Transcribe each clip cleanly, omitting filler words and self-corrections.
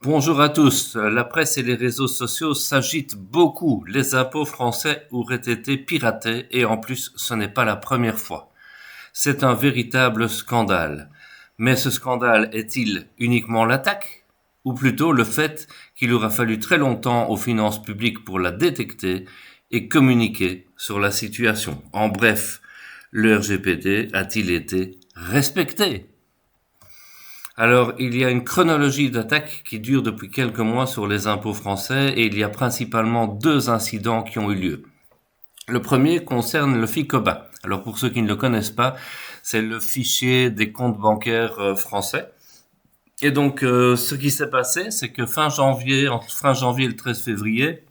Bonjour à tous. La presse et les réseaux sociaux s'agitent beaucoup. Les impôts français auraient été piratés et en plus, ce n'est pas la première fois. C'est un véritable scandale. Mais ce scandale est-il uniquement l'attaque? Ou plutôt le fait qu'il aura fallu très longtemps aux finances publiques pour la détecter et communiquer sur la situation? En bref, le RGPD a-t-il été respecté? Alors, il y a une chronologie d'attaques qui dure depuis quelques mois sur les impôts français et il y a principalement deux incidents qui ont eu lieu. Le premier concerne le FICOBA. Alors, pour ceux qui ne le connaissent pas, c'est le fichier des comptes bancaires français. Et donc, ce qui s'est passé, c'est que entre fin janvier et le 13 février,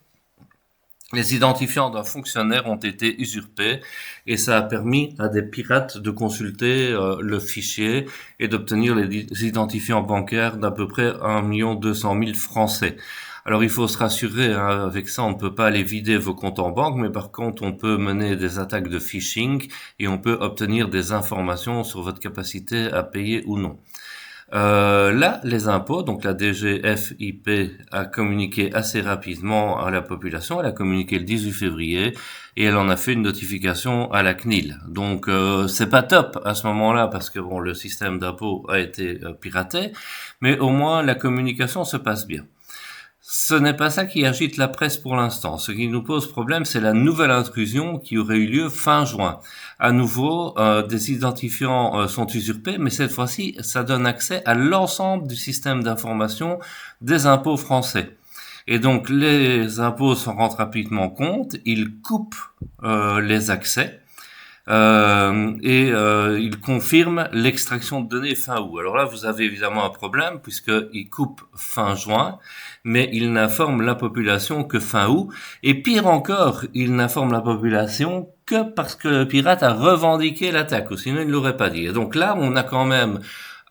les identifiants d'un fonctionnaire ont été usurpés et ça a permis à des pirates de consulter le fichier et d'obtenir les identifiants bancaires d'à peu près 1 200 000 Français. Alors il faut se rassurer, hein, avec ça on ne peut pas aller vider vos comptes en banque, mais par contre on peut mener des attaques de phishing et on peut obtenir des informations sur votre capacité à payer ou non. Là, les impôts, donc la DGFiP a communiqué assez rapidement à la population. Elle a communiqué le 18 février et elle en a fait une notification à la CNIL. Donc c'est pas top à ce moment-là parce que bon, le système d'impôt a été piraté, mais au moins la communication se passe bien. Ce n'est pas ça qui agite la presse pour l'instant. Ce qui nous pose problème, c'est la nouvelle intrusion qui aurait eu lieu fin juin. À nouveau, des identifiants sont usurpés, mais cette fois-ci, ça donne accès à l'ensemble du système d'information des impôts français. Et donc, les impôts s'en rendent rapidement compte, ils coupent les accès. Il confirme l'extraction de données fin août. Alors là, vous avez évidemment un problème puisqu'il coupe fin juin, mais il n'informe la population que fin août. Et pire encore, il n'informe la population que parce que le pirate a revendiqué l'attaque, ou sinon il ne l'aurait pas dit. Et donc là, on a quand même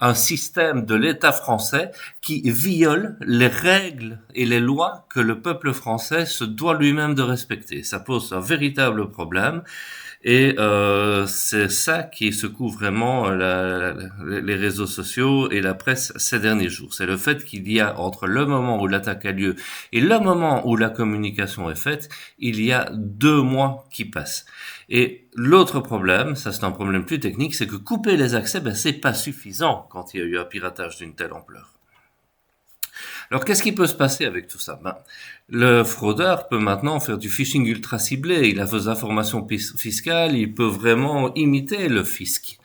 un système de l'État français qui viole les règles et les lois que le peuple français se doit lui-même de respecter. Ça pose un véritable problème. Et c'est ça qui secoue vraiment les réseaux sociaux et la presse ces derniers jours. C'est le fait qu'il y a, entre le moment où l'attaque a lieu et le moment où la communication est faite, il y a 2 mois qui passent. Et l'autre problème, ça c'est un problème plus technique, c'est que couper les accès, c'est pas suffisant quand il y a eu un piratage d'une telle ampleur. Alors, qu'est-ce qui peut se passer avec tout ça? Le fraudeur peut maintenant faire du phishing ultra ciblé. Il a vos informations fiscales, il peut vraiment imiter le fisc.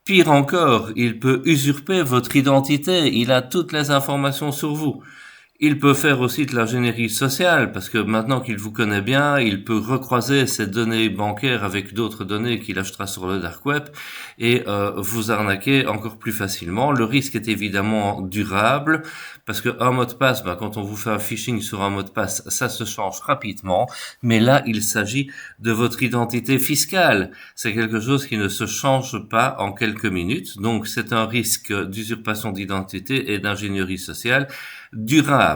Pire encore, il peut usurper votre identité. Il a toutes les informations sur vous. Il peut faire aussi de l'ingénierie sociale, parce que maintenant qu'il vous connaît bien, il peut recroiser ces données bancaires avec d'autres données qu'il achètera sur le dark web et vous arnaquer encore plus facilement. Le risque est évidemment durable, parce qu'un mot de passe, quand on vous fait un phishing sur un mot de passe, ça se change rapidement, mais là, il s'agit de votre identité fiscale. C'est quelque chose qui ne se change pas en quelques minutes, donc c'est un risque d'usurpation d'identité et d'ingénierie sociale durable.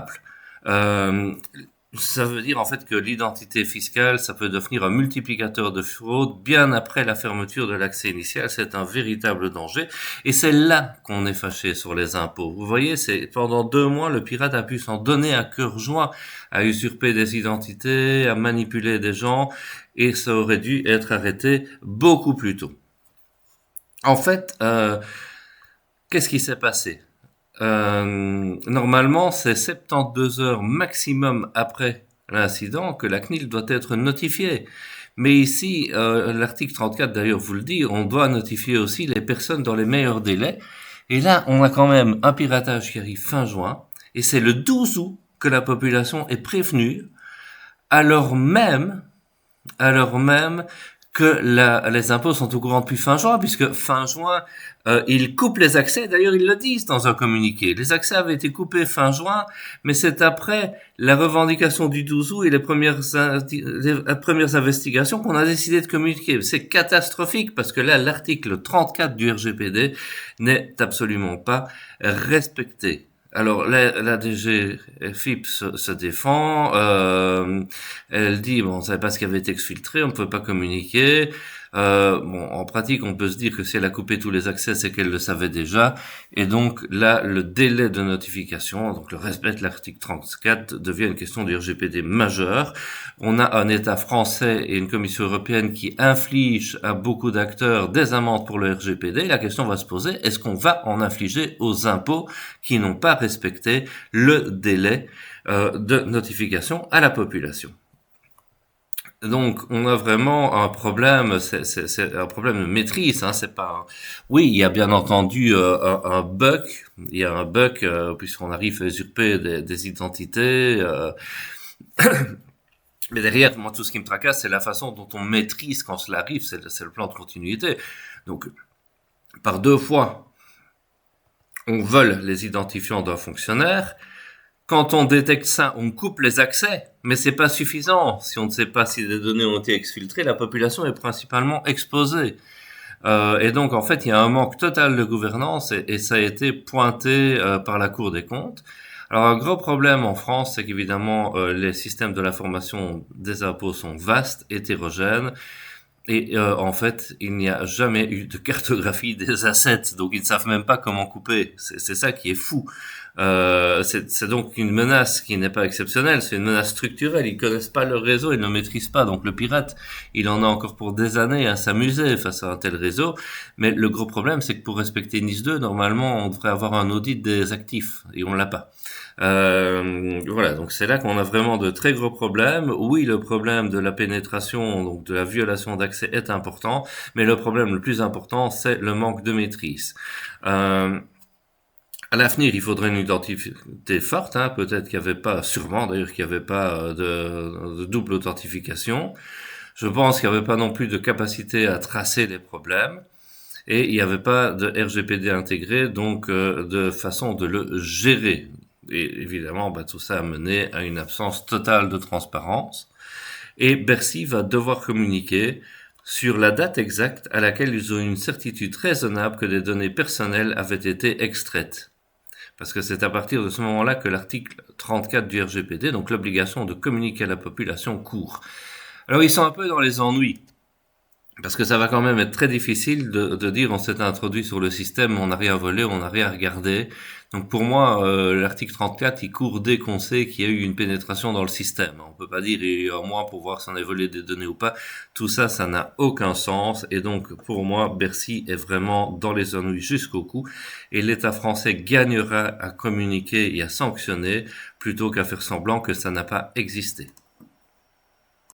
Ça veut dire en fait que l'identité fiscale, ça peut devenir un multiplicateur de fraude bien après la fermeture de l'accès initial. C'est un véritable danger. Et c'est là qu'on est fâché sur les impôts. Vous voyez, c'est pendant 2 mois, le pirate a pu s'en donner à cœur joie, à usurper des identités, à manipuler des gens, et ça aurait dû être arrêté beaucoup plus tôt. En fait, qu'est-ce qui s'est passé? Normalement, c'est 72 heures maximum après l'incident que la CNIL doit être notifiée. Mais ici, l'article 34 d'ailleurs vous le dit, on doit notifier aussi les personnes dans les meilleurs délais. Et là, on a quand même un piratage qui arrive fin juin, et c'est le 12 août que la population est prévenue, alors même, alors même que les impôts sont au courant depuis fin juin, puisque fin juin, ils coupent les accès. D'ailleurs, ils le disent dans un communiqué. Les accès avaient été coupés fin juin, mais c'est après la revendication du 12 août et les premières investigations qu'on a décidé de communiquer. C'est catastrophique, parce que là, l'article 34 du RGPD n'est absolument pas respecté. Alors, la DGFiP se défend, elle dit, bon, on ne savait pas ce qui avait été exfiltré, on ne peut pas communiquer. Bon, en pratique, on peut se dire que si elle a coupé tous les accès, c'est qu'elle le savait déjà. Et donc là, le délai de notification, donc le respect de l'article 34, devient une question du RGPD majeure. On a un État français et une Commission européenne qui infligent à beaucoup d'acteurs des amendes pour le RGPD. La question va se poser, est-ce qu'on va en infliger aux impôts qui n'ont pas respecté le délai de notification à la population? Donc, on a vraiment un problème, c'est un problème de maîtrise, hein, c'est pas. Oui, il y a bien entendu un bug, il y a un bug puisqu'on arrive à usurper des identités, mais derrière, moi, tout ce qui me tracasse, c'est la façon dont on maîtrise quand cela arrive, c'est le plan de continuité. Donc, par deux fois, on vole les identifiants d'un fonctionnaire. Quand on détecte ça, on coupe les accès, mais c'est pas suffisant. Si on ne sait pas si les données ont été exfiltrées, la population est principalement exposée. Et donc, en fait, il y a un manque total de gouvernance et ça a été pointé par la Cour des comptes. Alors, un gros problème en France, c'est qu'évidemment, les systèmes de l'information des impôts sont vastes, hétérogènes. Et en fait, il n'y a jamais eu de cartographie des assets, donc ils ne savent même pas comment couper. C'est ça qui est fou. C'est donc une menace qui n'est pas exceptionnelle, c'est une menace structurelle. Ils connaissent pas leur réseau, ils ne le maîtrisent pas. Donc le pirate, il en a encore pour des années à s'amuser face à un tel réseau. Mais le gros problème, c'est que pour respecter NIS 2, normalement, on devrait avoir un audit des actifs, et on l'a pas. Voilà, donc c'est là qu'on a vraiment de très gros problèmes. Oui, le problème de la pénétration, donc de la violation d'accès est important, mais le problème le plus important, c'est le manque de maîtrise. À l'avenir, il faudrait une identité forte, hein. Peut-être qu'il n'y avait pas, sûrement d'ailleurs qu'il n'y avait pas de double authentification. Je pense qu'il n'y avait pas non plus de capacité à tracer les problèmes. Et il n'y avait pas de RGPD intégré, donc de façon de le gérer. Et évidemment, tout ça a mené à une absence totale de transparence. Et Bercy va devoir communiquer sur la date exacte à laquelle ils ont une certitude raisonnable que des données personnelles avaient été extraites. Parce que c'est à partir de ce moment-là que l'article 34 du RGPD, donc l'obligation de communiquer à la population, court. Alors ils sont un peu dans les ennuis. Parce que ça va quand même être très difficile de dire on s'est introduit sur le système, on n'a rien volé, on n'a rien regardé. Donc pour moi, l'article 34, il court dès qu'on sait qu'il y a eu une pénétration dans le système. On peut pas dire il y a un mois pour voir si on a volé des données ou pas. Tout ça, ça n'a aucun sens. Et donc pour moi, Bercy est vraiment dans les ennuis jusqu'au cou. Et l'État français gagnera à communiquer et à sanctionner plutôt qu'à faire semblant que ça n'a pas existé.